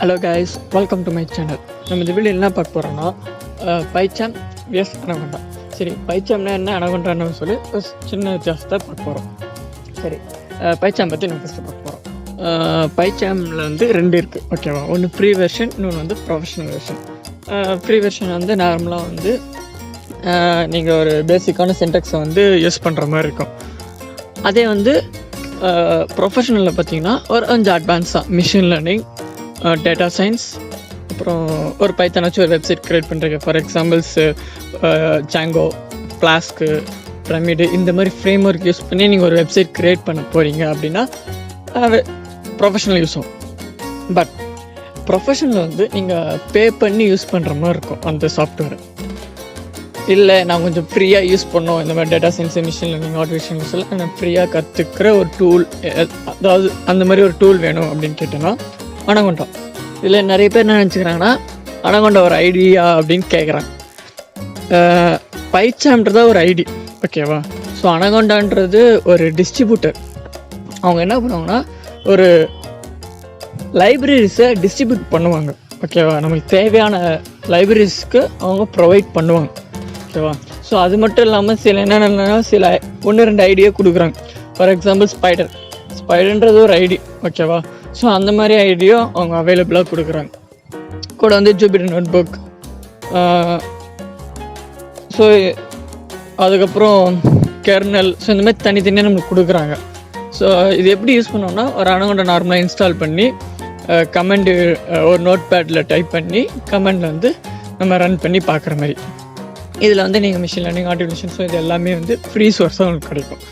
Hello guys, welcome to my channel. நம்ம இந்த video என்ன பார்க்க போகிறோன்னா பைச்சாம் விஎஸ் அனகொண்டா. சரி, பைச்சாம்னா என்ன, அனகொண்டான்னு சொல்லி ஒரு சின்ன வித்தியாசத்தை பார்க்க போகிறோம். சரி, பைச்சாம் பற்றி நம்ம ஃபஸ்ட்டு பார்க்க போகிறோம். பைச்சாமில் வந்து ரெண்டு இருக்குது, ஓகேவா? ஒன்று ப்ரீ வெர்ஷன், இன்னொன்று வந்து ப்ரொஃபஷனல் வெர்ஷன். ப்ரீ வெர்ஷன் வந்து நார்மலாக வந்து நீங்கள் ஒரு பேசிக்கான சின்டெக்ஸை வந்து யூஸ் பண்ணுற மாதிரி இருக்கும். அதே வந்து ப்ரொஃபஷனலில் பார்த்தீங்கன்னா ஒரு கொஞ்சம் அட்வான்ஸாக மிஷின் லேர்னிங், டேட்டா சயின்ஸ், அப்புறம் ஒரு பைத்தான் வச்சு ஒரு வெப்சைட் க்ரியேட் பண்ணுறீங்க. For examples Django, flask, pyramid, இந்த மாதிரி ஃப்ரேம் ஒர்க் யூஸ் பண்ணி நீங்கள் ஒரு வெப்சைட் க்ரியேட் பண்ண போகிறீங்க அப்படின்னா ப்ரொஃபஷனல் யூஸ் ஆகும். பட் ப்ரொஃபஷனல் வந்து நீங்கள் பே பண்ணி யூஸ் பண்ணுற மாதிரி இருக்கும் அந்த சாஃப்ட்வேர். இல்லை, நான் கொஞ்சம் ஃப்ரீயாக யூஸ் பண்ணோம், இந்த மாதிரி data science, machine learning, artificial intelligence நான் ஃப்ரீயாக கற்றுக்கிற ஒரு டூல், அதாவது அந்த மாதிரி ஒரு டூல் வேணும் அப்படின்னு கேட்டேன்னா அனகொண்டா. இதில் நிறைய பேர் என்ன நினச்சிக்கிறாங்கன்னா அனகொண்டா ஒரு ஐடியா அப்படின்னு கேட்குறாங்க. பைச்சாம்ன்றதா ஒரு ஐடி, ஓகேவா? ஸோ அனகொண்டான்றது ஒரு டிஸ்ட்ரிபியூட்டர். அவங்க என்ன பண்ணுவாங்கன்னா ஒரு லைப்ரரிஸை டிஸ்ட்ரிபியூட் பண்ணுவாங்க, ஓகேவா? நம்மளுக்கு தேவையான லைப்ரரிஸ்க்கு அவங்க ப்ரொவைட் பண்ணுவாங்க, ஓகேவா? ஸோ அது மட்டும் இல்லாமல் சில என்னென்னா சில 1-2 ஐடியா கொடுக்குறாங்க. ஃபார் எக்ஸாம்பிள் ஸ்பைடர்ன்றது ஒரு ஐடி, ஓகேவா? ஸோ அந்த மாதிரி ஐடியா அவங்க அவைலபிளாக கொடுக்குறாங்க. கூட வந்து ஜூபிட்டர் நோட் புக், ஸோ அதுக்கப்புறம் கெர்னல், ஸோ இந்த மாதிரி தனித்தனியாக நம்மளுக்கு கொடுக்குறாங்க. ஸோ இது எப்படி யூஸ் பண்ணோம்னா ஒரு அனகொண்டா நார்மலாக இன்ஸ்டால் பண்ணி கமெண்டு ஒரு நோட் பேடில் டைப் பண்ணி கமெண்டில் வந்து நம்ம ரன் பண்ணி பார்க்குற மாதிரி. இதில் வந்து நீங்கள் மிஷின் லேர்னிங், ஆர்டிஃபிஷியல், ஸோ இது எல்லாமே வந்து ஃப்ரீ சோர்ஸாக உங்களுக்கு கிடைக்கும்.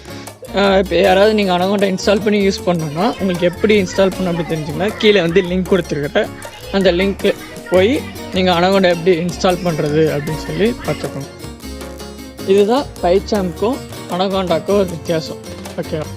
இப்போ யாராவது நீங்கள் அனகொண்டா இன்ஸ்டால் பண்ணி யூஸ் பண்ணோன்னா உங்களுக்கு எப்படி இன்ஸ்டால் பண்ண அப்படி தெரிஞ்சுங்கன்னா கீழே வந்து லிங்க் கொடுத்துருக்குறேன். அந்த லிங்க்கு போய் நீங்கள் அனகொண்டா எப்படி இன்ஸ்டால் பண்ணுறது அப்படின்னு சொல்லி பார்த்துக்கணும். இதுதான் பைச்சாம்க்கும் அனகொண்டாக்கும் ஒரு வித்தியாசம், ஓகேவா?